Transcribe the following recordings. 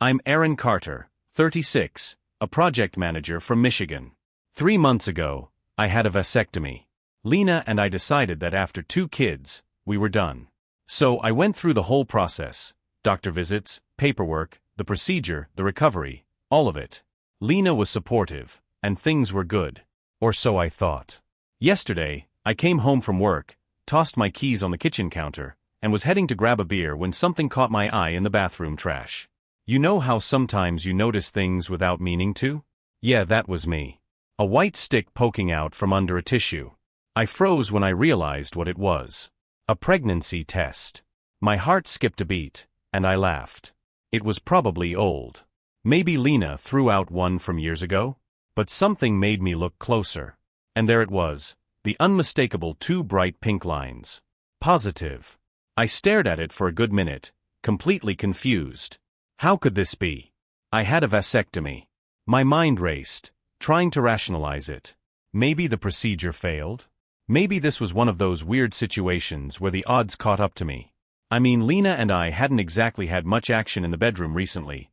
I'm Aaron Carter, 36, a project manager from Michigan. 3 months ago, I had a vasectomy. Lena and I decided that after 2 kids, we were done. So I went through the whole process: doctor visits, paperwork, the procedure, the recovery, all of it. Lena was supportive, and things were good. Or so I thought. Yesterday, I came home from work, tossed my keys on the kitchen counter, and was heading to grab a beer when something caught my eye in the bathroom trash. You know how sometimes you notice things without meaning to? Yeah, that was me. A white stick poking out from under a tissue. I froze when I realized what it was. A pregnancy test. My heart skipped a beat, and I laughed. It was probably old. Maybe Lena threw out one from years ago? But something made me look closer. And there it was, the unmistakable 2 bright pink lines. Positive. I stared at it for a good minute, completely confused. How could this be? I had a vasectomy. My mind raced, trying to rationalize it. Maybe the procedure failed? Maybe this was one of those weird situations where the odds caught up to me. I mean, Lena and I hadn't exactly had much action in the bedroom recently,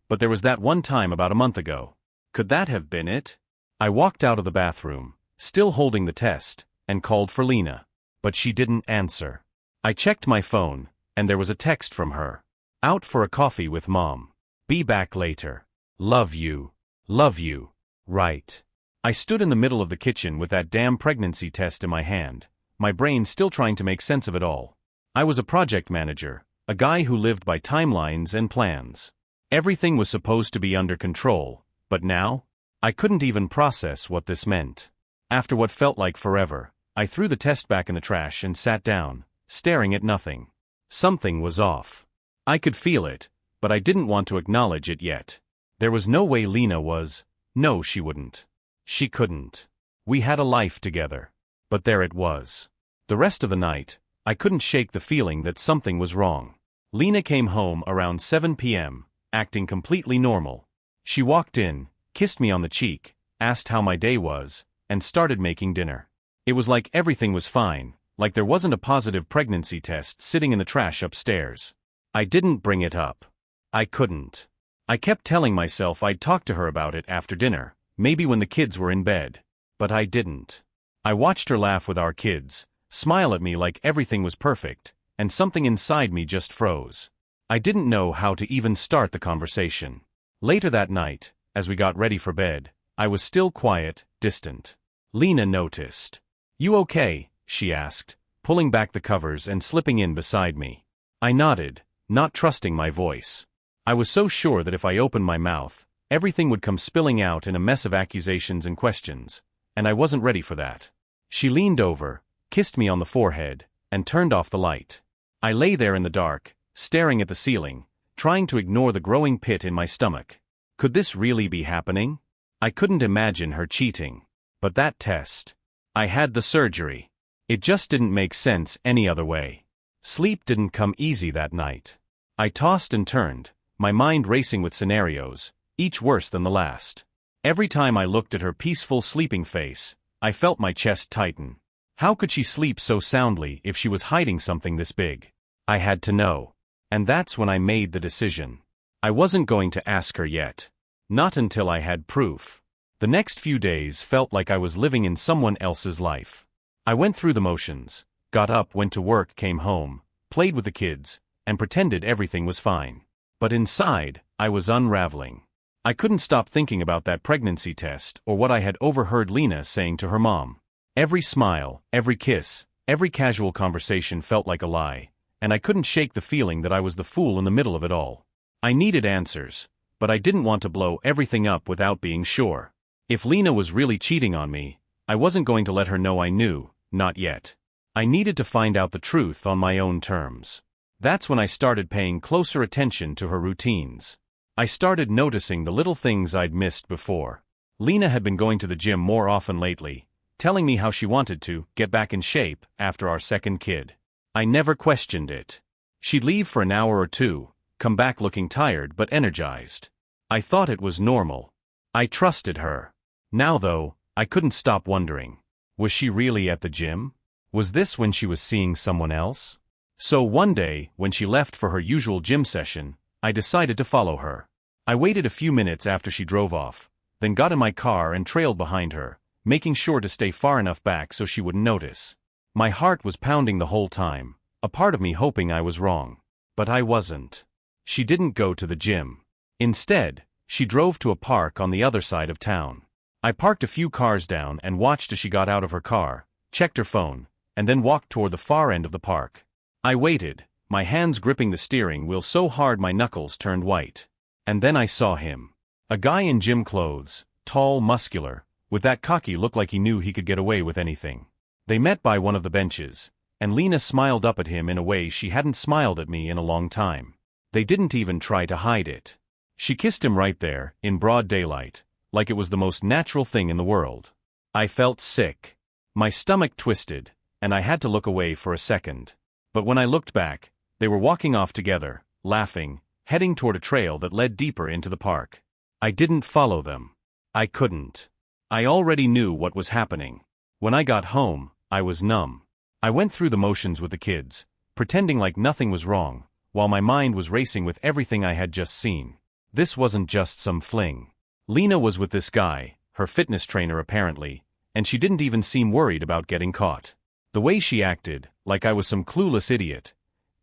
but there was that one time about a month ago. Could that have been it? I walked out of the bathroom, still holding the test, and called for Lena. But she didn't answer. I checked my phone, and there was a text from her. Out for a coffee with Mom. Be back later. Love you. Love you. Right. I stood in the middle of the kitchen with that damn pregnancy test in my hand, my brain still trying to make sense of it all. I was a project manager, a guy who lived by timelines and plans. Everything was supposed to be under control, but now? I couldn't even process what this meant. After what felt like forever, I threw the test back in the trash and sat down, staring at nothing. Something was off. I could feel it, but I didn't want to acknowledge it yet. There was no way Lena was. No, she wouldn't. She couldn't. We had a life together. But there it was. The rest of the night, I couldn't shake the feeling that something was wrong. Lena came home around 7 p.m., acting completely normal. She walked in, kissed me on the cheek, asked how my day was, and started making dinner. It was like everything was fine, like there wasn't a positive pregnancy test sitting in the trash upstairs. I didn't bring it up. I couldn't. I kept telling myself I'd talk to her about it after dinner, maybe when the kids were in bed. But I didn't. I watched her laugh with our kids, smile at me like everything was perfect, and something inside me just froze. I didn't know how to even start the conversation. Later that night, as we got ready for bed, I was still quiet, distant. Lena noticed. You okay? She asked, pulling back the covers and slipping in beside me. I nodded, not trusting my voice. I was so sure that if I opened my mouth, everything would come spilling out in a mess of accusations and questions, and I wasn't ready for that. She leaned over, kissed me on the forehead, and turned off the light. I lay there in the dark, staring at the ceiling, trying to ignore the growing pit in my stomach. Could this really be happening? I couldn't imagine her cheating. But that test. I had the surgery. It just didn't make sense any other way. Sleep didn't come easy that night. I tossed and turned, my mind racing with scenarios, each worse than the last. Every time I looked at her peaceful sleeping face, I felt my chest tighten. How could she sleep so soundly if she was hiding something this big? I had to know. And that's when I made the decision. I wasn't going to ask her yet. Not until I had proof. The next few days felt like I was living in someone else's life. I went through the motions, got up, went to work, came home, played with the kids, and pretended everything was fine. But inside, I was unraveling. I couldn't stop thinking about that pregnancy test or what I had overheard Lena saying to her mom. Every smile, every kiss, every casual conversation felt like a lie, and I couldn't shake the feeling that I was the fool in the middle of it all. I needed answers, but I didn't want to blow everything up without being sure. If Lena was really cheating on me, I wasn't going to let her know I knew, not yet. I needed to find out the truth on my own terms. That's when I started paying closer attention to her routines. I started noticing the little things I'd missed before. Lena had been going to the gym more often lately, telling me how she wanted to get back in shape after our second kid. I never questioned it. She'd leave for an hour or two, come back looking tired but energized. I thought it was normal. I trusted her. Now though, I couldn't stop wondering. Was she really at the gym? Was this when she was seeing someone else? So one day, when she left for her usual gym session, I decided to follow her. I waited a few minutes after she drove off, then got in my car and trailed behind her, making sure to stay far enough back so she wouldn't notice. My heart was pounding the whole time, a part of me hoping I was wrong. But I wasn't. She didn't go to the gym. Instead, she drove to a park on the other side of town. I parked a few cars down and watched as she got out of her car, checked her phone, and then walked toward the far end of the park. I waited, my hands gripping the steering wheel so hard my knuckles turned white. And then I saw him. A guy in gym clothes, tall, muscular, with that cocky look like he knew he could get away with anything. They met by one of the benches, and Lena smiled up at him in a way she hadn't smiled at me in a long time. They didn't even try to hide it. She kissed him right there, in broad daylight, like it was the most natural thing in the world. I felt sick. My stomach twisted, and I had to look away for a second. But when I looked back, they were walking off together, laughing, heading toward a trail that led deeper into the park. I didn't follow them. I couldn't. I already knew what was happening. When I got home, I was numb. I went through the motions with the kids, pretending like nothing was wrong, while my mind was racing with everything I had just seen. This wasn't just some fling. Lena was with this guy, her fitness trainer apparently, and she didn't even seem worried about getting caught. The way she acted, like I was some clueless idiot,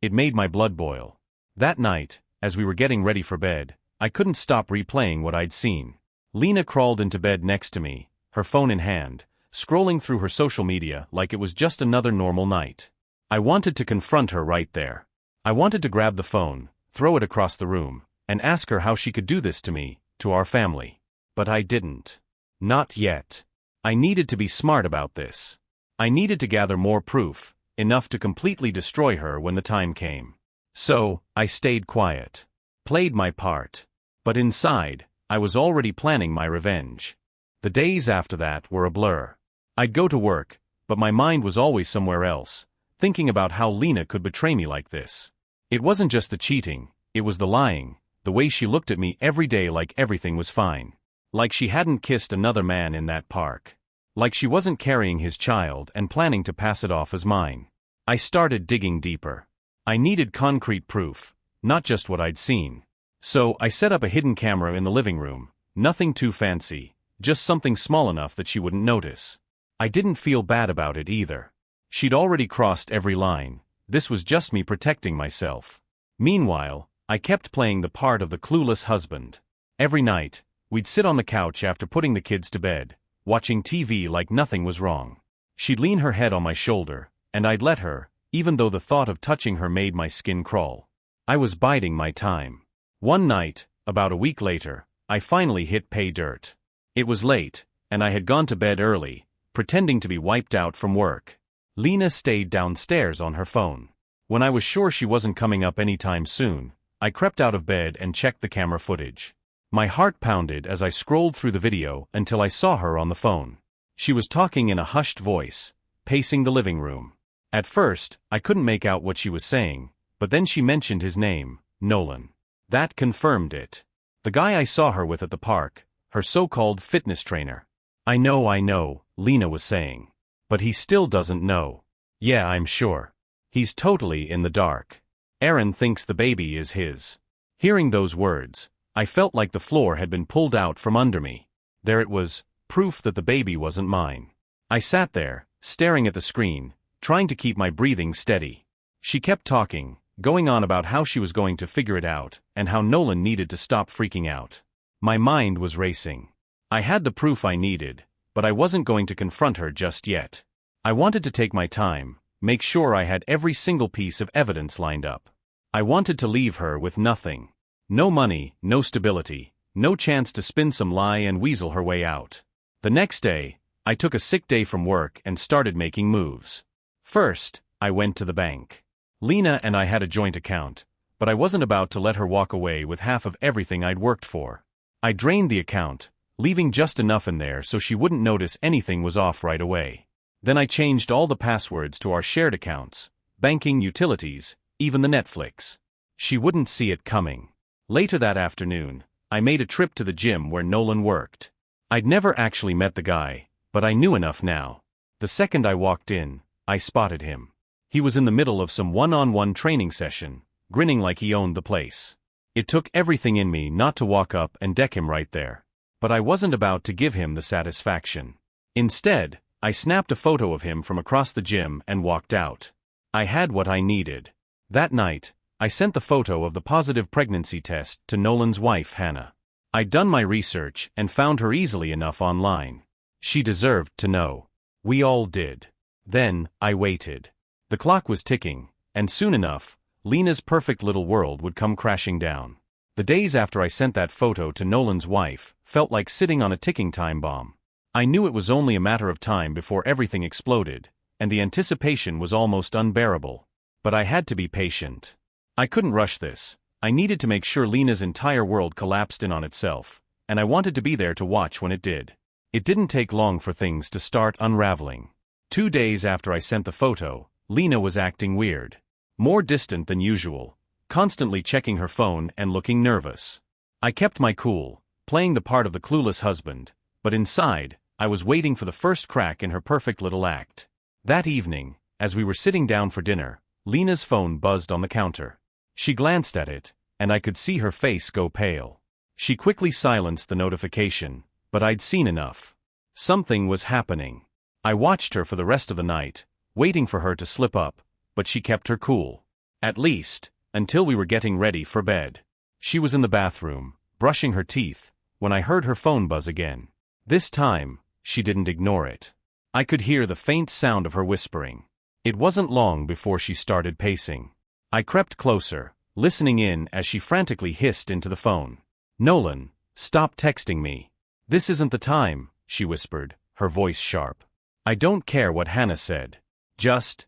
it made my blood boil. That night, as we were getting ready for bed, I couldn't stop replaying what I'd seen. Lena crawled into bed next to me, her phone in hand, scrolling through her social media like it was just another normal night. I wanted to confront her right there. I wanted to grab the phone, throw it across the room, and ask her how she could do this to me, to our family. But I didn't. Not yet. I needed to be smart about this. I needed to gather more proof, enough to completely destroy her when the time came. So, I stayed quiet. Played my part. But inside, I was already planning my revenge. The days after that were a blur. I'd go to work, but my mind was always somewhere else, thinking about how Lena could betray me like this. It wasn't just the cheating, it was the lying, the way she looked at me every day like everything was fine. Like she hadn't kissed another man in that park. Like she wasn't carrying his child and planning to pass it off as mine. I started digging deeper. I needed concrete proof, not just what I'd seen. So, I set up a hidden camera in the living room, nothing too fancy, just something small enough that she wouldn't notice. I didn't feel bad about it either. She'd already crossed every line, this was just me protecting myself. Meanwhile, I kept playing the part of the clueless husband. Every night, we'd sit on the couch after putting the kids to bed, watching TV like nothing was wrong. She'd lean her head on my shoulder, and I'd let her, even though the thought of touching her made my skin crawl. I was biding my time. One night, about a week later, I finally hit pay dirt. It was late, and I had gone to bed early, pretending to be wiped out from work. Lena stayed downstairs on her phone. When I was sure she wasn't coming up anytime soon, I crept out of bed and checked the camera footage. My heart pounded as I scrolled through the video until I saw her on the phone. She was talking in a hushed voice, pacing the living room. At first, I couldn't make out what she was saying, but then she mentioned his name, Nolan. That confirmed it. The guy I saw her with at the park, her so-called fitness trainer. I know, Lena was saying. But he still doesn't know. Yeah, I'm sure. He's totally in the dark. Aaron thinks the baby is his. Hearing those words, I felt like the floor had been pulled out from under me. There it was, proof that the baby wasn't mine. I sat there, staring at the screen, trying to keep my breathing steady. She kept talking, going on about how she was going to figure it out, and how Nolan needed to stop freaking out. My mind was racing. I had the proof I needed, but I wasn't going to confront her just yet. I wanted to take my time, make sure I had every single piece of evidence lined up. I wanted to leave her with nothing. No money, no stability, no chance to spin some lie and weasel her way out. The next day, I took a sick day from work and started making moves. First, I went to the bank. Lena and I had a joint account, but I wasn't about to let her walk away with half of everything I'd worked for. I drained the account, leaving just enough in there so she wouldn't notice anything was off right away. Then I changed all the passwords to our shared accounts, banking, utilities, even the Netflix. She wouldn't see it coming. Later that afternoon, I made a trip to the gym where Nolan worked. I'd never actually met the guy, but I knew enough now. The second I walked in, I spotted him. He was in the middle of some one-on-one training session, grinning like he owned the place. It took everything in me not to walk up and deck him right there. But I wasn't about to give him the satisfaction. Instead, I snapped a photo of him from across the gym and walked out. I had what I needed. That night, I sent the photo of the positive pregnancy test to Nolan's wife, Hannah. I'd done my research and found her easily enough online. She deserved to know. We all did. Then, I waited. The clock was ticking, and soon enough, Lena's perfect little world would come crashing down. The days after I sent that photo to Nolan's wife felt like sitting on a ticking time bomb. I knew it was only a matter of time before everything exploded, and the anticipation was almost unbearable. But I had to be patient. I couldn't rush this. I needed to make sure Lena's entire world collapsed in on itself, and I wanted to be there to watch when it did. It didn't take long for things to start unraveling. 2 days after I sent the photo, Lena was acting weird. More distant than usual, constantly checking her phone and looking nervous. I kept my cool, playing the part of the clueless husband, but inside, I was waiting for the first crack in her perfect little act. That evening, as we were sitting down for dinner, Lena's phone buzzed on the counter. She glanced at it, and I could see her face go pale. She quickly silenced the notification, but I'd seen enough. Something was happening. I watched her for the rest of the night, waiting for her to slip up, but she kept her cool. At least, until we were getting ready for bed. She was in the bathroom, brushing her teeth, when I heard her phone buzz again. This time, she didn't ignore it. I could hear the faint sound of her whispering. It wasn't long before she started pacing. I crept closer, listening in as she frantically hissed into the phone. "Nolan, stop texting me. This isn't the time," she whispered, her voice sharp. "I don't care what Hannah said. Just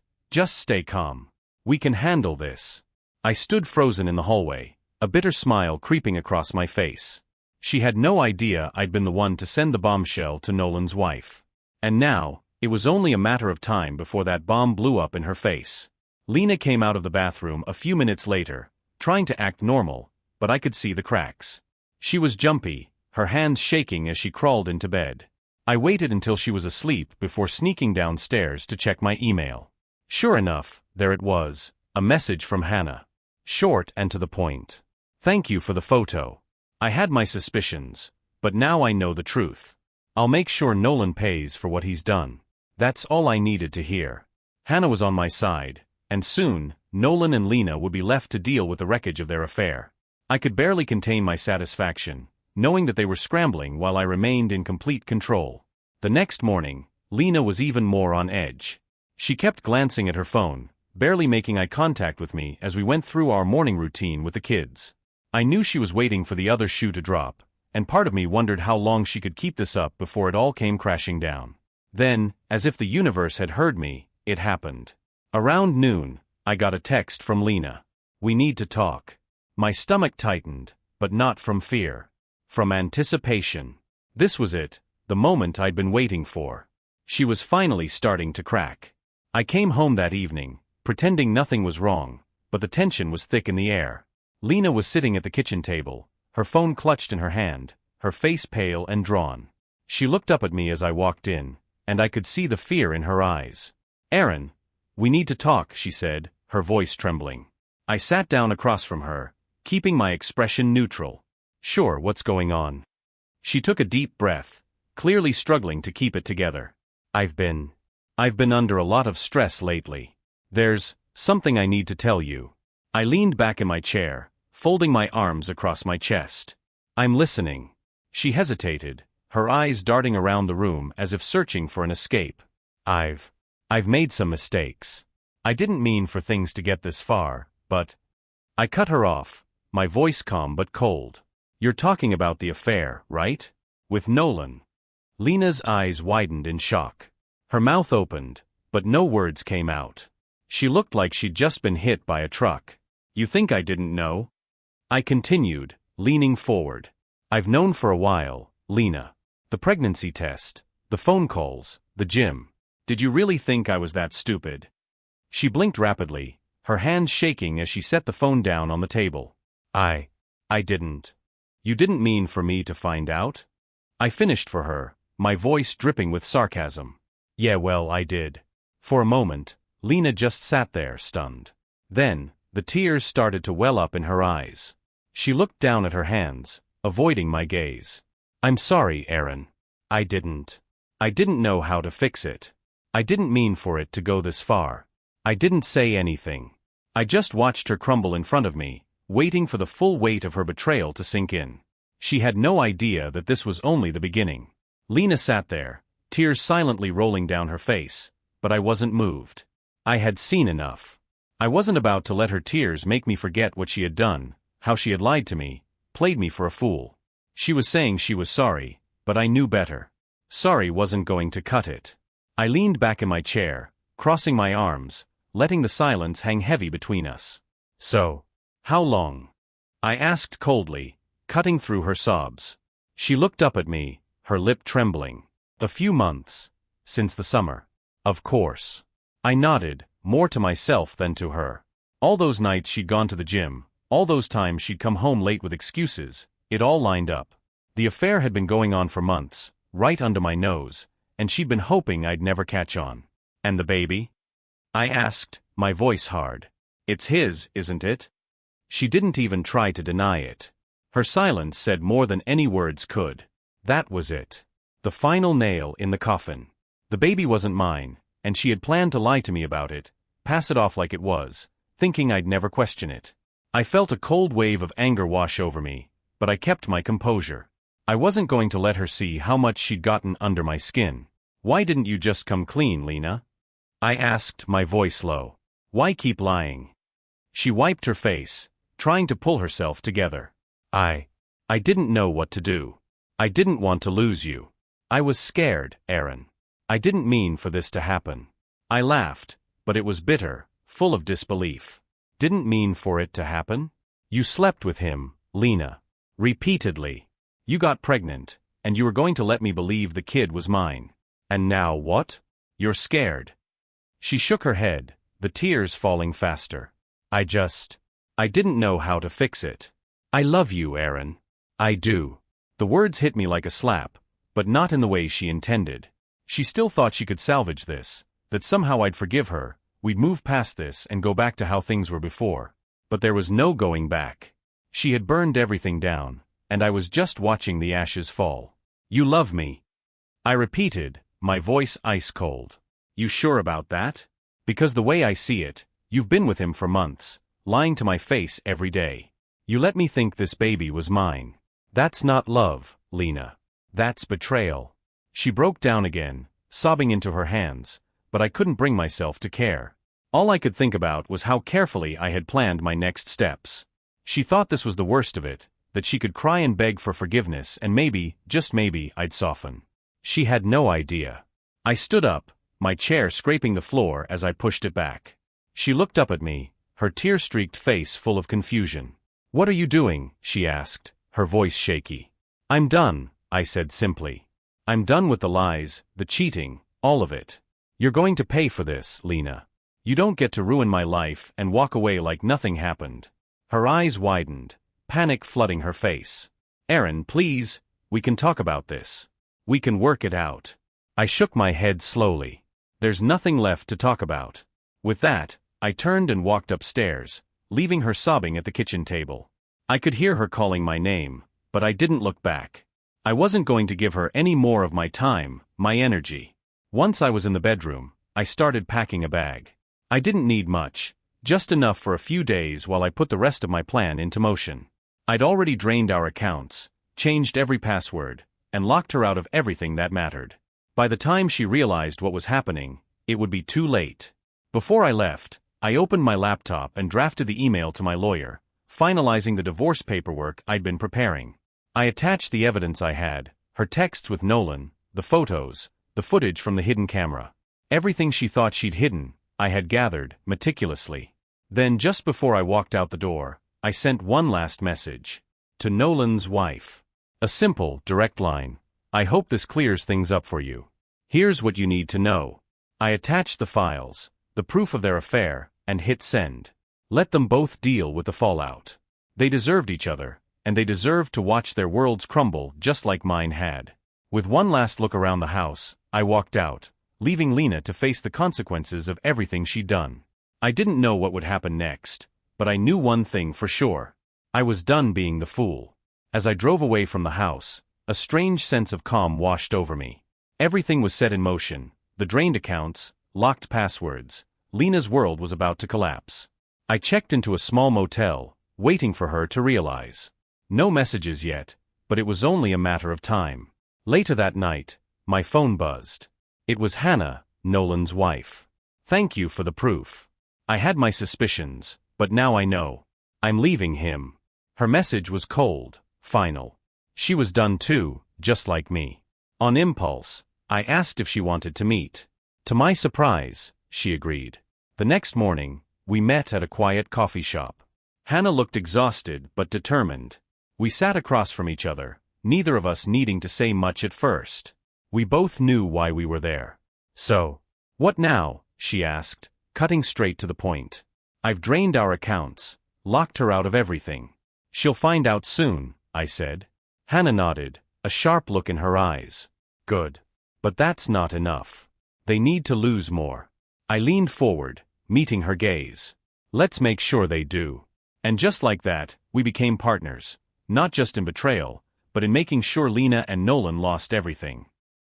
stay calm. We can handle this." I stood frozen in the hallway, a bitter smile creeping across my face. She had no idea I'd been the one to send the bombshell to Nolan's wife. And now, it was only a matter of time before that bomb blew up in her face. Lena came out of the bathroom a few minutes later, trying to act normal, but I could see the cracks. She was jumpy, her hands shaking as she crawled into bed. I waited until she was asleep before sneaking downstairs to check my email. Sure enough, there it was, a message from Hannah. Short and to the point. "Thank you for the photo. I had my suspicions, but now I know the truth. I'll make sure Nolan pays for what he's done." That's all I needed to hear. Hannah was on my side, and soon, Nolan and Lena would be left to deal with the wreckage of their affair. I could barely contain my satisfaction, knowing that they were scrambling while I remained in complete control. The next morning, Lena was even more on edge. She kept glancing at her phone, barely making eye contact with me as we went through our morning routine with the kids. I knew she was waiting for the other shoe to drop, and part of me wondered how long she could keep this up before it all came crashing down. Then, as if the universe had heard me, it happened. Around noon, I got a text from Lena. "We need to talk." My stomach tightened, but not from fear. From anticipation. This was it, the moment I'd been waiting for. She was finally starting to crack. I came home that evening, pretending nothing was wrong, but the tension was thick in the air. Lena was sitting at the kitchen table, her phone clutched in her hand, her face pale and drawn. She looked up at me as I walked in, and I could see the fear in her eyes. "Aaron, we need to talk," she said, her voice trembling. I sat down across from her, keeping my expression neutral. "Sure, what's going on?" She took a deep breath, clearly struggling to keep it together. I've been under a lot of stress lately. There's something I need to tell you." I leaned back in my chair, folding my arms across my chest. "I'm listening." She hesitated, her eyes darting around the room as if searching for an escape. I've made some mistakes. I didn't mean for things to get this far, but..." I cut her off, my voice calm but cold. "You're talking about the affair, right? With Nolan?" Lena's eyes widened in shock. Her mouth opened, but no words came out. She looked like she'd just been hit by a truck. "You think I didn't know?" I continued, leaning forward. "I've known for a while, Lena. The pregnancy test, the phone calls, the gym. Did you really think I was that stupid?" She blinked rapidly, her hands shaking as she set the phone down on the table. I didn't. You didn't mean for me to find out?" I finished for her, my voice dripping with sarcasm. "Yeah, well, I did." For a moment, Lena just sat there, stunned. Then, the tears started to well up in her eyes. She looked down at her hands, avoiding my gaze. I'm sorry, Aaron. I didn't know how to fix it. I didn't mean for it to go this far. I didn't say anything. I just watched her crumble in front of me, waiting for the full weight of her betrayal to sink in. She had no idea that this was only the beginning. Lena sat there, tears silently rolling down her face, but I wasn't moved. I had seen enough. I wasn't about to let her tears make me forget what she had done, how she had lied to me, played me for a fool. She was saying she was sorry, but I knew better. Sorry wasn't going to cut it. I leaned back in my chair, crossing my arms, letting the silence hang heavy between us. So, how long? I asked coldly, cutting through her sobs. She looked up at me, her lip trembling. A few months. Since the summer. Of course. I nodded, more to myself than to her. All those nights she'd gone to the gym, all those times she'd come home late with excuses, it all lined up. The affair had been going on for months, right under my nose, and she'd been hoping I'd never catch on. And the baby? I asked, my voice hard. It's his, isn't it? She didn't even try to deny it. Her silence said more than any words could. That was it. The final nail in the coffin. The baby wasn't mine, and she had planned to lie to me about it, pass it off like it was, thinking I'd never question it. I felt a cold wave of anger wash over me, but I kept my composure. I wasn't going to let her see how much she'd gotten under my skin. Why didn't you just come clean, Lena? I asked, my voice low. Why keep lying? She wiped her face, trying to pull herself together. I didn't know what to do. I didn't want to lose you. I was scared, Aaron. I didn't mean for this to happen. I laughed, but it was bitter, full of disbelief. Didn't mean for it to happen? You slept with him, Lena. Repeatedly. You got pregnant, and you were going to let me believe the kid was mine. And now what? You're scared. She shook her head, the tears falling faster. I didn't know how to fix it. I love you, Aaron. I do. The words hit me like a slap, but not in the way she intended. She still thought she could salvage this, that somehow I'd forgive her, we'd move past this and go back to how things were before. But there was no going back. She had burned everything down, and I was just watching the ashes fall. You love me. I repeated, my voice ice cold. You sure about that? Because the way I see it, you've been with him for months, lying to my face every day. You let me think this baby was mine. That's not love, Lena. That's betrayal. She broke down again, sobbing into her hands, but I couldn't bring myself to care. All I could think about was how carefully I had planned my next steps. She thought this was the worst of it, that she could cry and beg for forgiveness and maybe, just maybe, I'd soften. She had no idea. I stood up, my chair scraping the floor as I pushed it back. She looked up at me, her tear-streaked face full of confusion. What are you doing? She asked, her voice shaky. I'm done, I said simply. I'm done with the lies, the cheating, all of it. You're going to pay for this, Lena. You don't get to ruin my life and walk away like nothing happened. Her eyes widened, panic flooding her face. Aaron, please, we can talk about this. We can work it out. I shook my head slowly. There's nothing left to talk about. With that, I turned and walked upstairs, leaving her sobbing at the kitchen table. I could hear her calling my name, but I didn't look back. I wasn't going to give her any more of my time, my energy. Once I was in the bedroom, I started packing a bag. I didn't need much, just enough for a few days while I put the rest of my plan into motion. I'd already drained our accounts, changed every password, and locked her out of everything that mattered. By the time she realized what was happening, it would be too late. Before I left, I opened my laptop and drafted the email to my lawyer, finalizing the divorce paperwork I'd been preparing. I attached the evidence I had, her texts with Nolan, the photos, the footage from the hidden camera. Everything she thought she'd hidden, I had gathered, meticulously. Then just before I walked out the door, I sent one last message. To Nolan's wife. A simple, direct line. I hope this clears things up for you. Here's what you need to know. I attached the files, the proof of their affair, and hit send. Let them both deal with the fallout. They deserved each other, and they deserved to watch their worlds crumble just like mine had. With one last look around the house, I walked out, leaving Lena to face the consequences of everything she'd done. I didn't know what would happen next, but I knew one thing for sure. I was done being the fool. As I drove away from the house, a strange sense of calm washed over me. Everything was set in motion, the drained accounts, locked passwords. Lena's world was about to collapse. I checked into a small motel, waiting for her to realize. No messages yet, but it was only a matter of time. Later that night, my phone buzzed. It was Hannah, Nolan's wife. "Thank you for the proof. I had my suspicions, but now I know. I'm leaving him." Her message was cold, final. She was done too, just like me. On impulse, I asked if she wanted to meet. To my surprise, she agreed. The next morning, we met at a quiet coffee shop. Hannah looked exhausted but determined. We sat across from each other, neither of us needing to say much at first. We both knew why we were there. "So, what now?" she asked, cutting straight to the point. "I've drained our accounts, locked her out of everything. She'll find out soon," I said. Hannah nodded, a sharp look in her eyes. "Good. But that's not enough. They need to lose more." I leaned forward, meeting her gaze. "Let's make sure they do." And just like that, we became partners, not just in betrayal, but in making sure Lena and Nolan lost everything.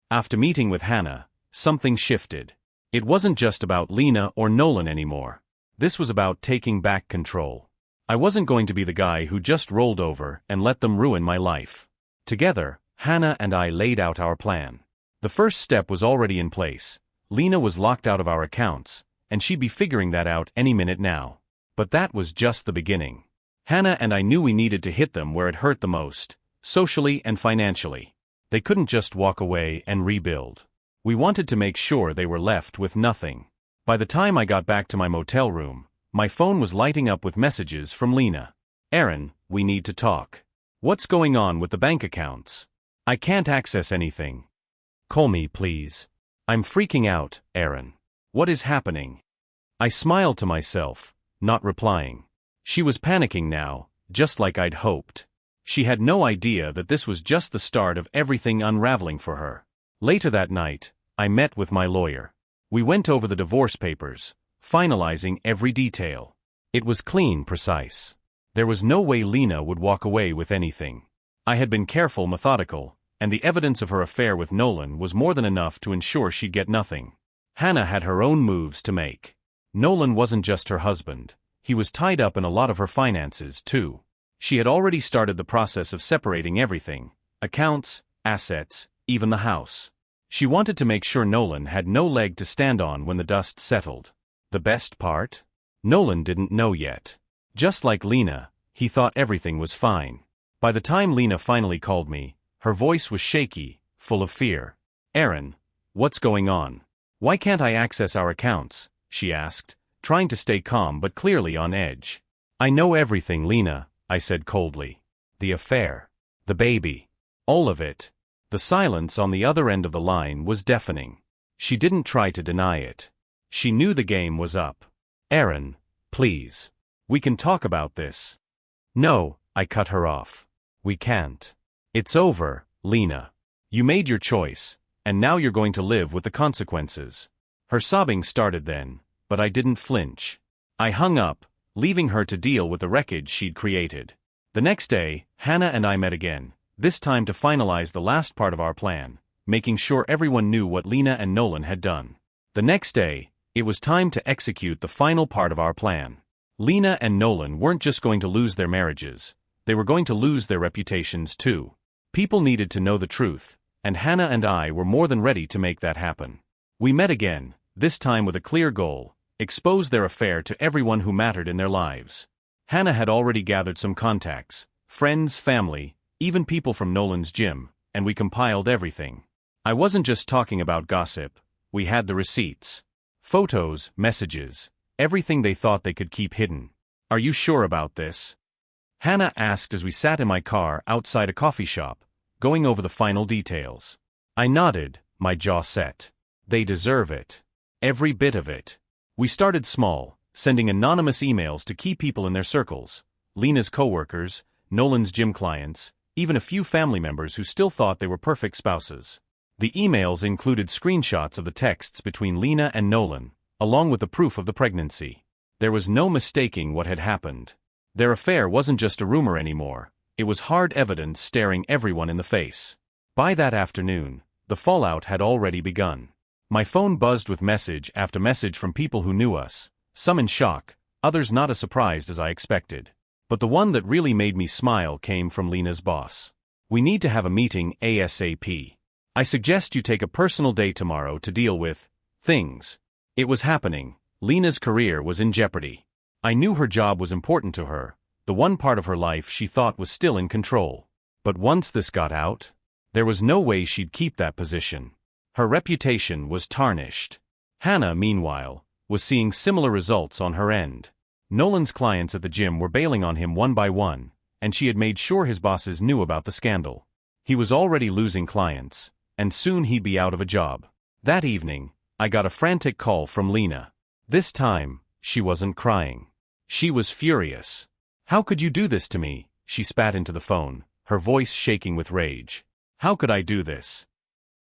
After meeting with Hannah, something shifted. It wasn't just about Lena or Nolan anymore. This was about taking back control. I wasn't going to be the guy who just rolled over and let them ruin my life. Together, Hannah and I laid out our plan. The first step was already in place. Lena was locked out of our accounts, and she'd be figuring that out any minute now. But that was just the beginning. Hannah and I knew we needed to hit them where it hurt the most, socially and financially. They couldn't just walk away and rebuild. We wanted to make sure they were left with nothing. By the time I got back to my motel room, my phone was lighting up with messages from Lena. "Aaron, we need to talk. What's going on with the bank accounts? I can't access anything. Call me, please. I'm freaking out, Aaron. What is happening?" I smiled to myself, not replying. She was panicking now, just like I'd hoped. She had no idea that this was just the start of everything unraveling for her. Later that night, I met with my lawyer. We went over the divorce papers, finalizing every detail. It was clean, precise. There was no way Lena would walk away with anything. I had been careful, methodical, and the evidence of her affair with Nolan was more than enough to ensure she'd get nothing. Hannah had her own moves to make. Nolan wasn't just her husband. He was tied up in a lot of her finances, too. She had already started the process of separating everything: accounts, assets, even the house. She wanted to make sure Nolan had no leg to stand on when the dust settled. The best part? Nolan didn't know yet. Just like Lena, he thought everything was fine. By the time Lena finally called me, her voice was shaky, full of fear. "Aaron, what's going on? Why can't I access our accounts?" she asked, trying to stay calm but clearly on edge. "I know everything, Lena," I said coldly. "The affair. The baby. All of it." The silence on the other end of the line was deafening. She didn't try to deny it. She knew the game was up. "Aaron, please. We can talk about this." "No," I cut her off. "We can't. It's over, Lena. You made your choice, and now you're going to live with the consequences." Her sobbing started then, but I didn't flinch. I hung up, leaving her to deal with the wreckage she'd created. The next day, Hannah and I met again, this time to finalize the last part of our plan, making sure everyone knew what Lena and Nolan had done. The next day, it was time to execute the final part of our plan. Lena and Nolan weren't just going to lose their marriages, they were going to lose their reputations too. People needed to know the truth, and Hannah and I were more than ready to make that happen. We met again, this time with a clear goal: expose their affair to everyone who mattered in their lives. Hannah had already gathered some contacts, friends, family, even people from Nolan's gym, and we compiled everything. I wasn't just talking about gossip, we had the receipts. Photos, messages, everything they thought they could keep hidden. "Are you sure about this?" Hannah asked as we sat in my car outside a coffee shop, going over the final details. I nodded, my jaw set. They deserve it. Every bit of it. We started small, sending anonymous emails to key people in their circles: Lena's coworkers, Nolan's gym clients, even a few family members who still thought they were perfect spouses. The emails included screenshots of the texts between Lena and Nolan, along with the proof of the pregnancy. There was no mistaking what had happened. Their affair wasn't just a rumor anymore, it was hard evidence staring everyone in the face. By that afternoon, the fallout had already begun. My phone buzzed with message after message from people who knew us, some in shock, others not as surprised as I expected. But the one that really made me smile came from Lena's boss. "We need to have a meeting ASAP. I suggest you take a personal day tomorrow to deal with things." It was happening. Lena's career was in jeopardy. I knew her job was important to her, the one part of her life she thought was still in control. But once this got out, there was no way she'd keep that position. Her reputation was tarnished. Hannah, meanwhile, was seeing similar results on her end. Nolan's clients at the gym were bailing on him one by one, and she had made sure his bosses knew about the scandal. He was already losing clients, and soon he'd be out of a job. That evening, I got a frantic call from Lena. This time, she wasn't crying. She was furious. "How could you do this to me?" she spat into the phone, her voice shaking with rage. "How could I do this?"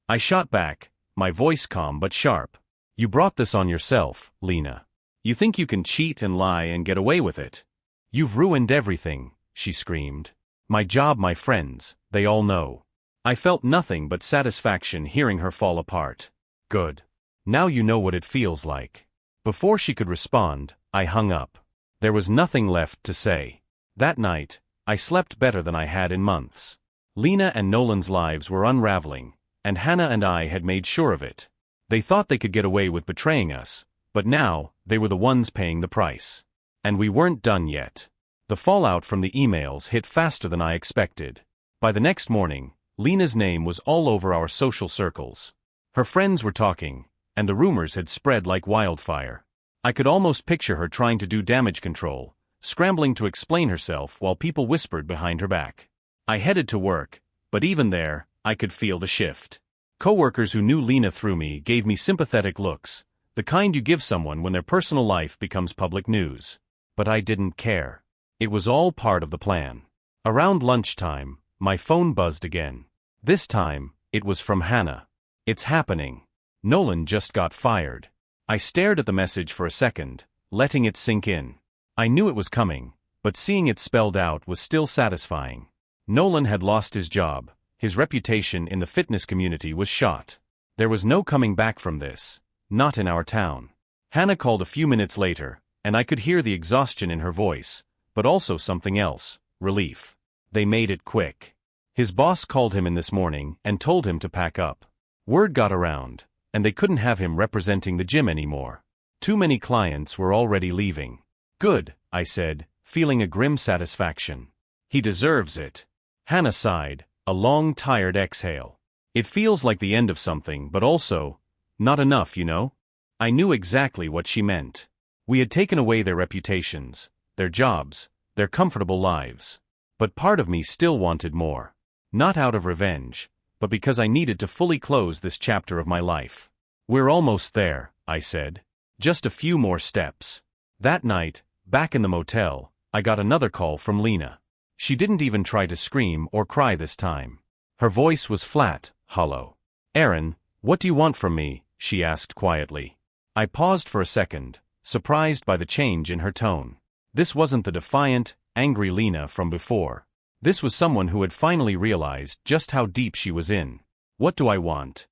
I shot back, my voice calm but sharp. "You brought this on yourself, Lena. You think you can cheat and lie and get away with it? You've ruined everything," she screamed. "My job, my friends, they all know." I felt nothing but satisfaction hearing her fall apart. "Good. Now you know what it feels like." Before she could respond, I hung up. There was nothing left to say. That night, I slept better than I had in months. Lena and Nolan's lives were unraveling, and Hannah and I had made sure of it. They thought they could get away with betraying us, but now, they were the ones paying the price. And we weren't done yet. The fallout from the emails hit faster than I expected. By the next morning, Lena's name was all over our social circles. Her friends were talking, and the rumors had spread like wildfire. I could almost picture her trying to do damage control, scrambling to explain herself while people whispered behind her back. I headed to work, but even there, I could feel the shift. Coworkers who knew Lena through me gave me sympathetic looks, the kind you give someone when their personal life becomes public news. But I didn't care. It was all part of the plan. Around lunchtime, my phone buzzed again. This time, it was from Hannah. "It's happening. Nolan just got fired." I stared at the message for a second, letting it sink in. I knew it was coming, but seeing it spelled out was still satisfying. Nolan had lost his job, his reputation in the fitness community was shot. There was no coming back from this, not in our town. Hannah called a few minutes later, and I could hear the exhaustion in her voice, but also something else, relief. They made it quick. His boss called him in this morning and told him to pack up. Word got around, and they couldn't have him representing the gym anymore. Too many clients were already leaving. "Good," I said, feeling a grim satisfaction. "He deserves it." Hannah sighed, a long, tired exhale. "It feels like the end of something, but also, not enough, you know?" I knew exactly what she meant. We had taken away their reputations, their jobs, their comfortable lives. But part of me still wanted more. Not out of revenge, but because I needed to fully close this chapter of my life. "We're almost there," I said. "Just a few more steps." That night, back in the motel, I got another call from Lena. She didn't even try to scream or cry this time. Her voice was flat, hollow. "Aaron, what do you want from me?" she asked quietly. I paused for a second, surprised by the change in her tone. This wasn't the defiant, angry Lena from before. This was someone who had finally realized just how deep she was in. "What do I want?"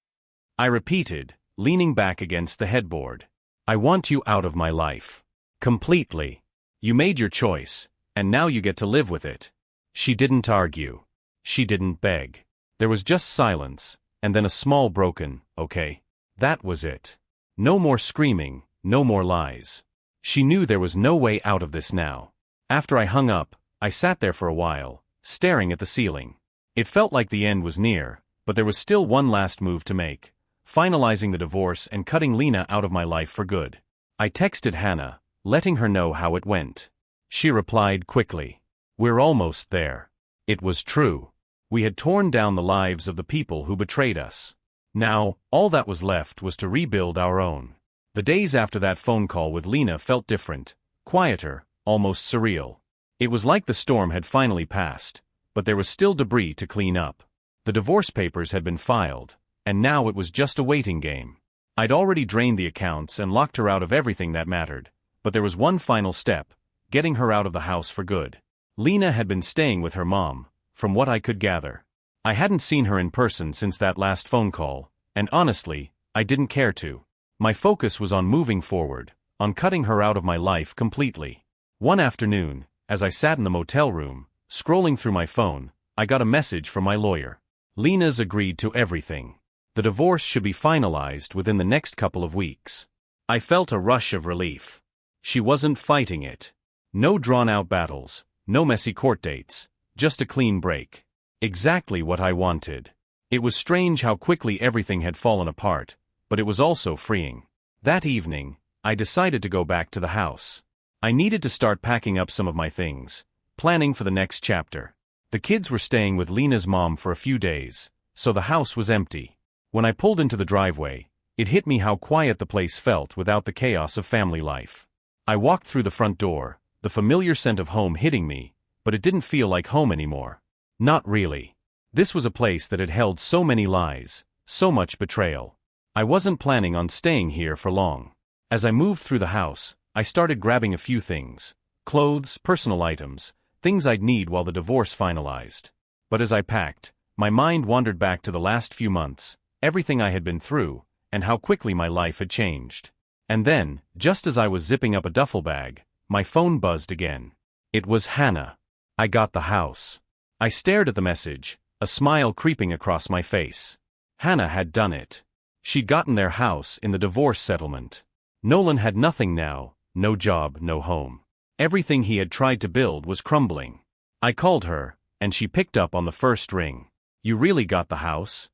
I repeated, leaning back against the headboard. "I want you out of my life. Completely. You made your choice, and now you get to live with it." She didn't argue. She didn't beg. There was just silence, and then a small broken, "Okay." That was it. No more screaming, no more lies. She knew there was no way out of this now. After I hung up, I sat there for a while, staring at the ceiling. It felt like the end was near, but there was still one last move to make, finalizing the divorce and cutting Lena out of my life for good. I texted Hannah, letting her know how it went. She replied quickly. "We're almost there." It was true. We had torn down the lives of the people who betrayed us. Now, all that was left was to rebuild our own. The days after that phone call with Lena felt different, quieter, almost surreal. It was like the storm had finally passed, but there was still debris to clean up. The divorce papers had been filed, and now it was just a waiting game. I'd already drained the accounts and locked her out of everything that mattered, but there was one final step, getting her out of the house for good. Lena had been staying with her mom, from what I could gather. I hadn't seen her in person since that last phone call, and honestly, I didn't care to. My focus was on moving forward, on cutting her out of my life completely. One afternoon, as I sat in the motel room, scrolling through my phone, I got a message from my lawyer. Lena's agreed to everything. The divorce should be finalized within the next couple of weeks. I felt a rush of relief. She wasn't fighting it. No drawn-out battles, no messy court dates, just a clean break. Exactly what I wanted. It was strange how quickly everything had fallen apart, but it was also freeing. That evening, I decided to go back to the house. I needed to start packing up some of my things, planning for the next chapter. The kids were staying with Lena's mom for a few days, so the house was empty. When I pulled into the driveway, it hit me how quiet the place felt without the chaos of family life. I walked through the front door, the familiar scent of home hitting me, but it didn't feel like home anymore. Not really. This was a place that had held so many lies, so much betrayal. I wasn't planning on staying here for long. As I moved through the house, I started grabbing a few things. Clothes, personal items, things I'd need while the divorce finalized. But as I packed, my mind wandered back to the last few months, everything I had been through, and how quickly my life had changed. And then, just as I was zipping up a duffel bag, my phone buzzed again. It was Hannah. I got the house. I stared at the message, a smile creeping across my face. Hannah had done it. She'd gotten their house in the divorce settlement. Nolan had nothing now, no job, no home. Everything he had tried to build was crumbling. I called her, and she picked up on the first ring. "You really got the house?"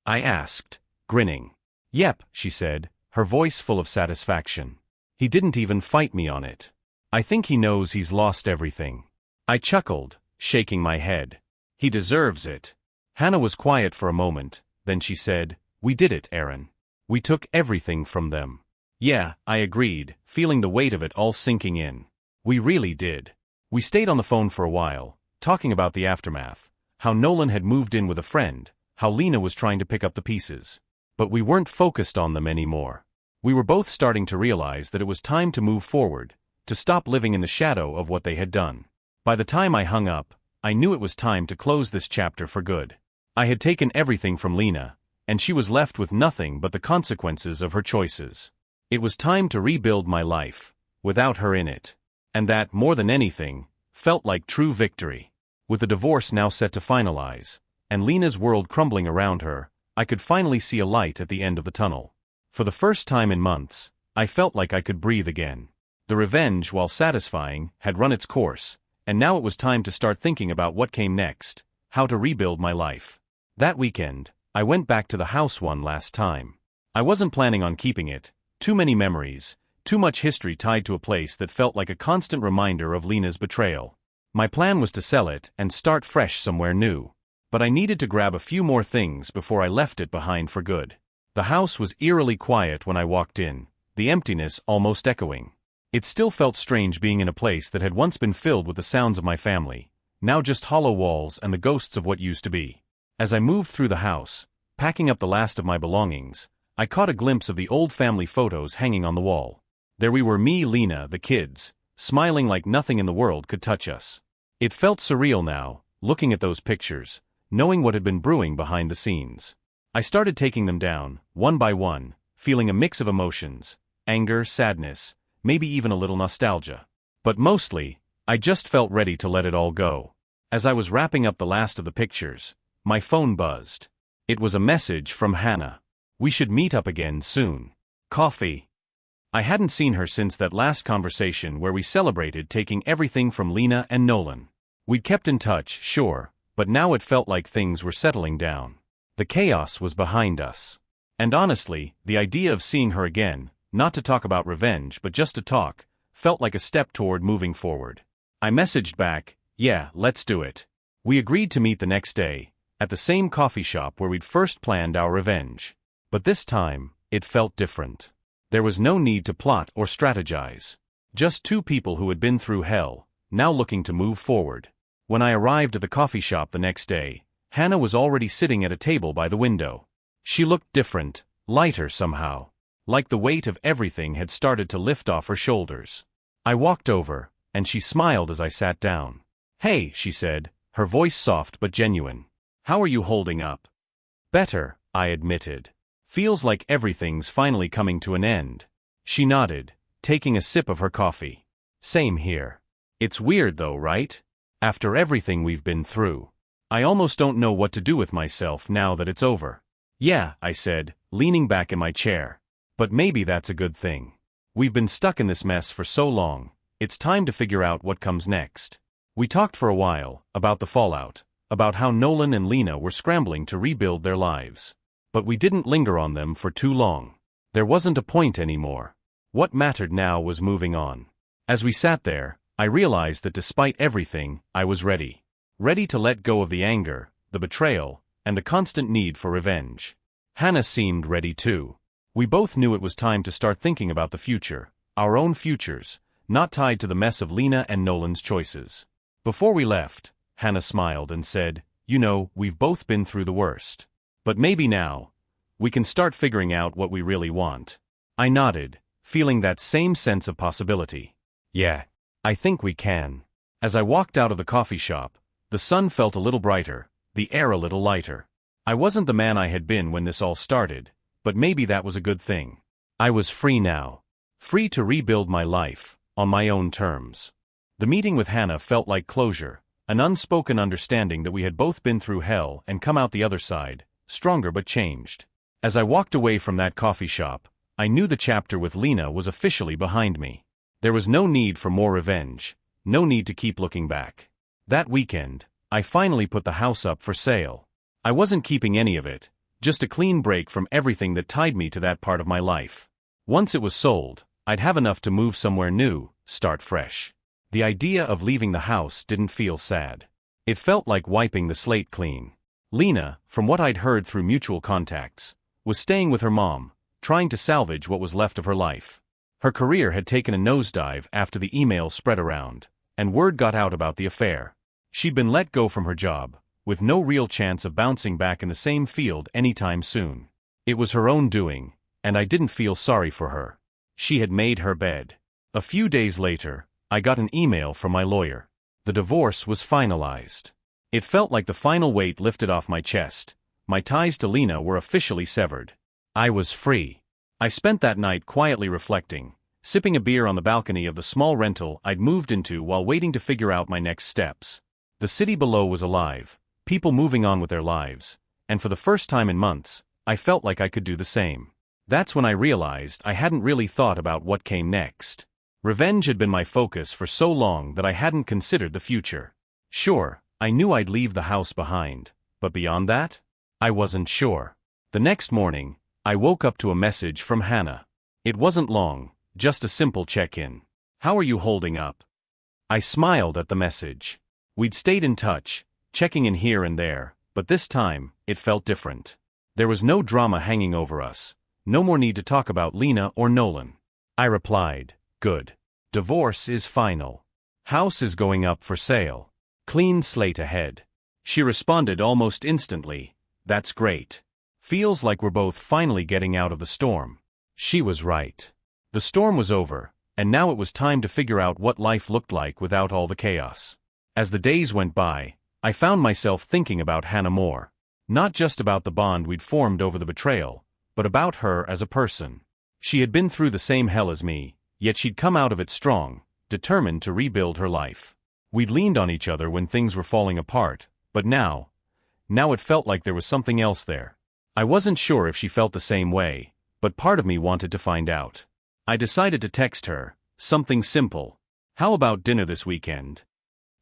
I asked, grinning. "Yep," she said, her voice full of satisfaction. "He didn't even fight me on it. I think he knows he's lost everything." I chuckled, shaking my head. "He deserves it." Hannah was quiet for a moment, then she said, "We did it, Aaron. We took everything from them." "Yeah," I agreed, feeling the weight of it all sinking in. "We really did." We stayed on the phone for a while, talking about the aftermath, how Nolan had moved in with a friend, how Lena was trying to pick up the pieces. But we weren't focused on them anymore. We were both starting to realize that it was time to move forward, to stop living in the shadow of what they had done. By the time I hung up, I knew it was time to close this chapter for good. I had taken everything from Lena, and she was left with nothing but the consequences of her choices. It was time to rebuild my life, without her in it. And that, more than anything, felt like true victory. With the divorce now set to finalize, and Lena's world crumbling around her, I could finally see a light at the end of the tunnel. For the first time in months, I felt like I could breathe again. The revenge, while satisfying, had run its course, and now it was time to start thinking about what came next, how to rebuild my life. That weekend, I went back to the house one last time. I wasn't planning on keeping it. Too many memories, too much history tied to a place that felt like a constant reminder of Lena's betrayal. My plan was to sell it and start fresh somewhere new. But I needed to grab a few more things before I left it behind for good. The house was eerily quiet when I walked in, the emptiness almost echoing. It still felt strange being in a place that had once been filled with the sounds of my family, now just hollow walls and the ghosts of what used to be. As I moved through the house, packing up the last of my belongings, I caught a glimpse of the old family photos hanging on the wall. There we were, me, Lena, the kids, smiling like nothing in the world could touch us. It felt surreal now, looking at those pictures, knowing what had been brewing behind the scenes. I started taking them down, one by one, feeling a mix of emotions, anger, sadness, maybe even a little nostalgia. But mostly, I just felt ready to let it all go. As I was wrapping up the last of the pictures, my phone buzzed. It was a message from Hannah. "We should meet up again soon. Coffee." I hadn't seen her since that last conversation where we celebrated taking everything from Lena and Nolan. We'd kept in touch, sure, but now it felt like things were settling down. The chaos was behind us. And honestly, the idea of seeing her again, not to talk about revenge but just to talk, felt like a step toward moving forward. I messaged back, "Yeah, let's do it." We agreed to meet the next day, at the same coffee shop where we'd first planned our revenge. But this time, it felt different. There was no need to plot or strategize. Just two people who had been through hell, now looking to move forward. When I arrived at the coffee shop the next day, Hannah was already sitting at a table by the window. She looked different, lighter somehow. Like the weight of everything had started to lift off her shoulders. I walked over, and she smiled as I sat down. "Hey," she said, her voice soft but genuine. "How are you holding up?" "Better," I admitted. "Feels like everything's finally coming to an end." She nodded, taking a sip of her coffee. "Same here. It's weird though, right? After everything we've been through. I almost don't know what to do with myself now that it's over." "Yeah," I said, leaning back in my chair. "But maybe that's a good thing. We've been stuck in this mess for so long, it's time to figure out what comes next." We talked for a while, about the fallout, about how Nolan and Lena were scrambling to rebuild their lives. But we didn't linger on them for too long. There wasn't a point anymore. What mattered now was moving on. As we sat there, I realized that despite everything, I was ready. Ready to let go of the anger, the betrayal, and the constant need for revenge. Hannah seemed ready too. We both knew it was time to start thinking about the future, our own futures, not tied to the mess of Lena and Nolan's choices. Before we left, Hannah smiled and said, "You know, we've both been through the worst. But maybe now, we can start figuring out what we really want." I nodded, feeling that same sense of possibility. "Yeah, I think we can." As I walked out of the coffee shop, the sun felt a little brighter, the air a little lighter. I wasn't the man I had been when this all started, but maybe that was a good thing. I was free now. Free to rebuild my life, on my own terms. The meeting with Hannah felt like closure, an unspoken understanding that we had both been through hell and come out the other side, stronger but changed. As I walked away from that coffee shop, I knew the chapter with Lena was officially behind me. There was no need for more revenge, no need to keep looking back. That weekend, I finally put the house up for sale. I wasn't keeping any of it, just a clean break from everything that tied me to that part of my life. Once it was sold, I'd have enough to move somewhere new, start fresh. The idea of leaving the house didn't feel sad. It felt like wiping the slate clean. Lena, from what I'd heard through mutual contacts, was staying with her mom, trying to salvage what was left of her life. Her career had taken a nosedive after the emails spread around, and word got out about the affair. She'd been let go from her job, with no real chance of bouncing back in the same field anytime soon. It was her own doing, and I didn't feel sorry for her. She had made her bed. A few days later, I got an email from my lawyer. The divorce was finalized. It felt like the final weight lifted off my chest. My ties to Lena were officially severed. I was free. I spent that night quietly reflecting, sipping a beer on the balcony of the small rental I'd moved into while waiting to figure out my next steps. The city below was alive, people moving on with their lives, and for the first time in months, I felt like I could do the same. That's when I realized I hadn't really thought about what came next. Revenge had been my focus for so long that I hadn't considered the future. Sure, I knew I'd leave the house behind, but beyond that? I wasn't sure. The next morning, I woke up to a message from Hannah. It wasn't long, just a simple check-in. "How are you holding up?" I smiled at the message. We'd stayed in touch, checking in here and there, but this time, it felt different. There was no drama hanging over us, no more need to talk about Lena or Nolan. I replied, "Good. Divorce is final. House is going up for sale. Clean slate ahead." She responded almost instantly, "That's great. Feels like we're both finally getting out of the storm." She was right. The storm was over, and now it was time to figure out what life looked like without all the chaos. As the days went by, I found myself thinking about Hannah more. Not just about the bond we'd formed over the betrayal, but about her as a person. She had been through the same hell as me, yet she'd come out of it strong, determined to rebuild her life. We'd leaned on each other when things were falling apart, but now it felt like there was something else there. I wasn't sure if she felt the same way, but part of me wanted to find out. I decided to text her, something simple. "How about dinner this weekend?"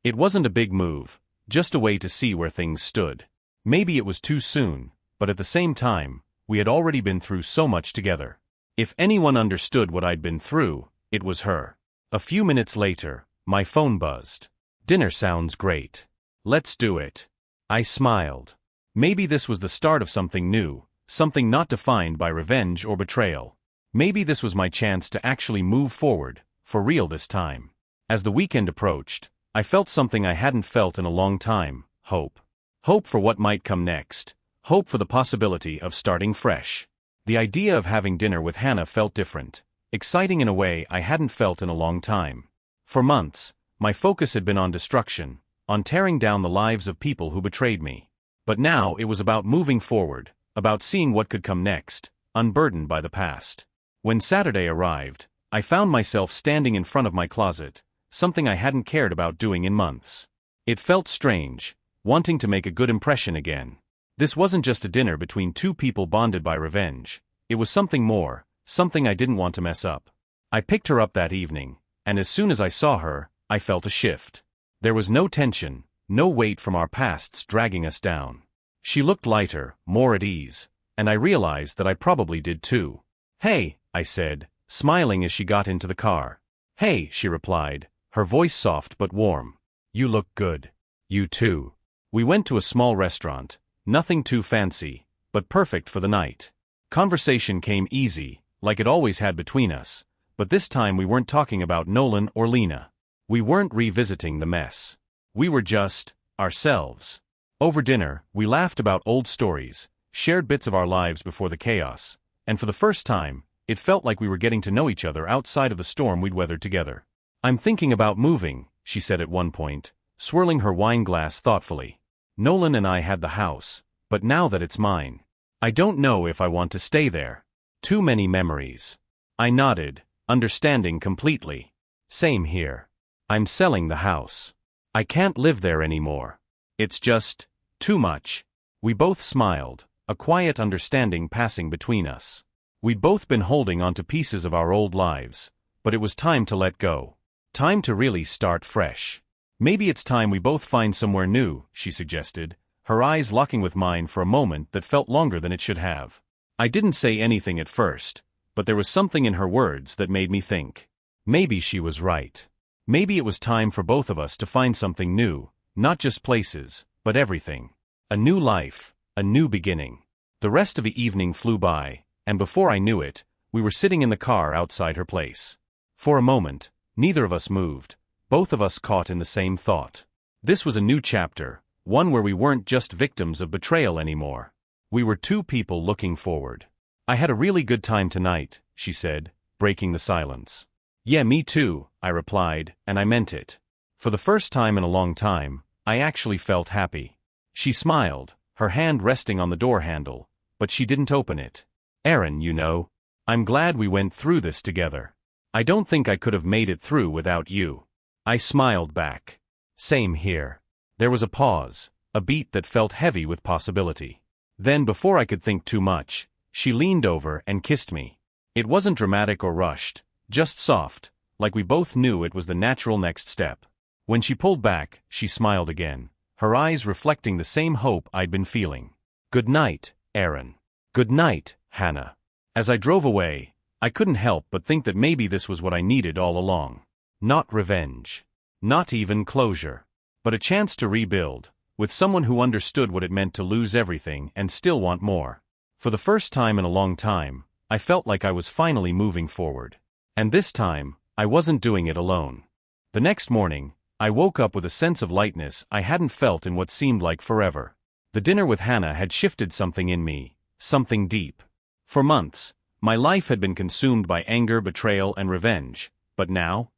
It wasn't a big move, just a way to see where things stood. Maybe it was too soon, but at the same time, we had already been through so much together. If anyone understood what I'd been through, it was her. A few minutes later, my phone buzzed. "Dinner sounds great. Let's do it." I smiled. Maybe this was the start of something new, something not defined by revenge or betrayal. Maybe this was my chance to actually move forward, for real this time. As the weekend approached, I felt something I hadn't felt in a long time, hope. Hope for what might come next, hope for the possibility of starting fresh. The idea of having dinner with Hannah felt different, exciting in a way I hadn't felt in a long time. For months, My focus had been on destruction, on tearing down the lives of people who betrayed me. But now it was about moving forward, about seeing what could come next, unburdened by the past. When Saturday arrived, I found myself standing in front of my closet, something I hadn't cared about doing in months. It felt strange, wanting to make a good impression again. This wasn't just a dinner between two people bonded by revenge. It was something more, something I didn't want to mess up. I picked her up that evening, and as soon as I saw her, I felt a shift. There was no tension, no weight from our pasts dragging us down. She looked lighter, more at ease, and I realized that I probably did too. "Hey," I said, smiling as she got into the car. "Hey," she replied, her voice soft but warm. "You look good." "You too." We went to a small restaurant, nothing too fancy, but perfect for the night. Conversation came easy, like it always had between us, but this time we weren't talking about Nolan or Lena. We weren't revisiting the mess. We were just ourselves. Over dinner, we laughed about old stories, shared bits of our lives before the chaos, and for the first time, it felt like we were getting to know each other outside of the storm we'd weathered together. "I'm thinking about moving," she said at one point, swirling her wine glass thoughtfully. "Nolan and I had the house, but now that it's mine, I don't know if I want to stay there. Too many memories." I nodded, understanding completely. "Same here. I'm selling the house. I can't live there anymore. It's just too much." We both smiled, a quiet understanding passing between us. We'd both been holding onto pieces of our old lives, but it was time to let go. Time to really start fresh. "Maybe it's time we both find somewhere new," she suggested, her eyes locking with mine for a moment that felt longer than it should have. I didn't say anything at first, but there was something in her words that made me think. Maybe she was right. Maybe it was time for both of us to find something new, not just places, but everything. A new life, a new beginning. The rest of the evening flew by, and before I knew it, we were sitting in the car outside her place. For a moment, neither of us moved, both of us caught in the same thought. This was a new chapter, one where we weren't just victims of betrayal anymore. We were two people looking forward. "I had a really good time tonight," she said, breaking the silence. "Yeah, me too," I replied, and I meant it. For the first time in a long time, I actually felt happy. She smiled, her hand resting on the door handle, but she didn't open it. "Aaron, you know, I'm glad we went through this together. I don't think I could have made it through without you." I smiled back. "Same here." There was a pause, a beat that felt heavy with possibility. Then, before I could think too much, she leaned over and kissed me. It wasn't dramatic or rushed, just soft, like we both knew it was the natural next step. When she pulled back, she smiled again, her eyes reflecting the same hope I'd been feeling. "Good night, Aaron." "Good night, Hannah." As I drove away, I couldn't help but think that maybe this was what I needed all along. Not revenge. Not even closure. But a chance to rebuild, with someone who understood what it meant to lose everything and still want more. For the first time in a long time, I felt like I was finally moving forward. And this time, I wasn't doing it alone. The next morning, I woke up with a sense of lightness I hadn't felt in what seemed like forever. The dinner with Hannah had shifted something in me, something deep. For months, my life had been consumed by anger, betrayal, and revenge, but now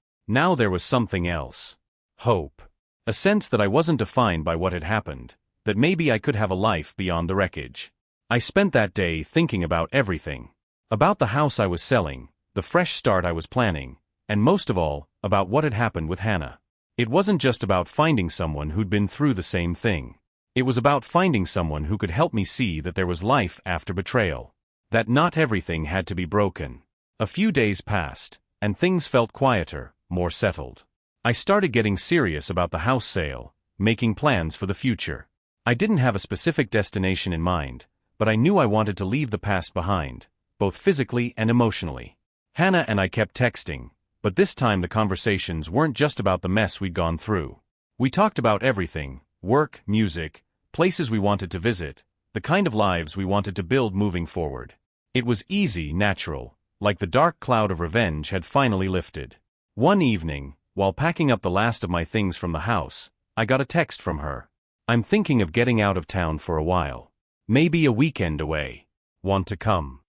there was something else. Hope. A sense that I wasn't defined by what had happened, that maybe I could have a life beyond the wreckage. I spent that day thinking about everything. About the house I was selling, the fresh start I was planning, and most of all, about what had happened with Hannah. It wasn't just about finding someone who'd been through the same thing. It was about finding someone who could help me see that there was life after betrayal. That not everything had to be broken. A few days passed, and things felt quieter, more settled. I started getting serious about the house sale, making plans for the future. I didn't have a specific destination in mind, but I knew I wanted to leave the past behind, both physically and emotionally. Hannah and I kept texting, but this time the conversations weren't just about the mess we'd gone through. We talked about everything: work, music, places we wanted to visit, the kind of lives we wanted to build moving forward. It was easy, natural, like the dark cloud of revenge had finally lifted. One evening, while packing up the last of my things from the house, I got a text from her. "I'm thinking of getting out of town for a while. Maybe a weekend away. Want to come?"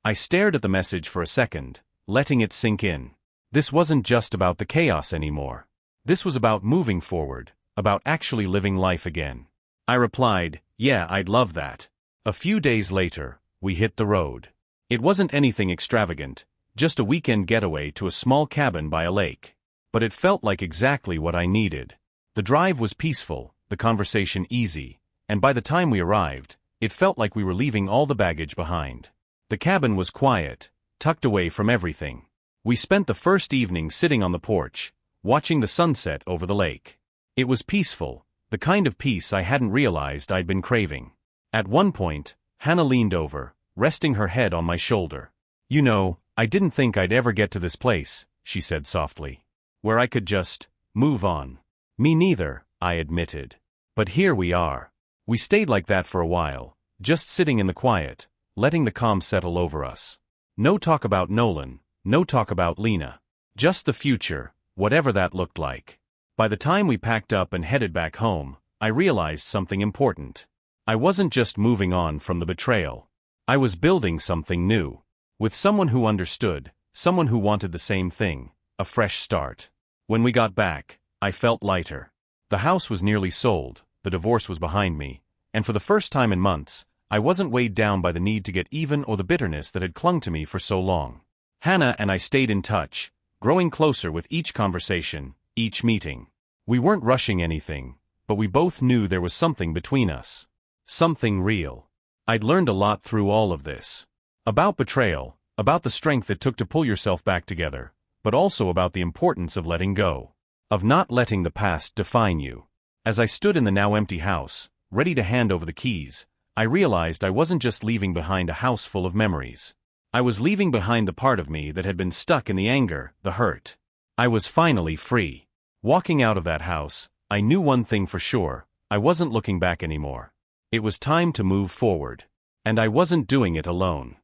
I stared at the message for a second, letting it sink in. This wasn't just about the chaos anymore. This was about moving forward, about actually living life again. I replied, "Yeah, I'd love that." A few days later, we hit the road. It wasn't anything extravagant, just a weekend getaway to a small cabin by a lake. But it felt like exactly what I needed. The drive was peaceful, the conversation easy, and by the time we arrived, it felt like we were leaving all the baggage behind. The cabin was quiet, tucked away from everything. We spent the first evening sitting on the porch, watching the sunset over the lake. It was peaceful, the kind of peace I hadn't realized I'd been craving. At one point, Hannah leaned over, resting her head on my shoulder. "You know, I didn't think I'd ever get to this place," she said softly, "where I could just move on." "Me neither," I admitted. "But here we are." We stayed like that for a while, just sitting in the quiet, letting the calm settle over us. No talk about Nolan, no talk about Lena. Just the future, whatever that looked like. By the time we packed up and headed back home, I realized something important. I wasn't just moving on from the betrayal. I was building something new. With someone who understood, someone who wanted the same thing, a fresh start. When we got back, I felt lighter. The house was nearly sold, the divorce was behind me, and for the first time in months, I wasn't weighed down by the need to get even or the bitterness that had clung to me for so long. Hannah and I stayed in touch, growing closer with each conversation, each meeting. We weren't rushing anything, but we both knew there was something between us. Something real. I'd learned a lot through all of this. About betrayal, about the strength it took to pull yourself back together, but also about the importance of letting go. Of not letting the past define you. As I stood in the now empty house, ready to hand over the keys, I realized I wasn't just leaving behind a house full of memories. I was leaving behind the part of me that had been stuck in the anger, the hurt. I was finally free. Walking out of that house, I knew one thing for sure, I wasn't looking back anymore. It was time to move forward. And I wasn't doing it alone.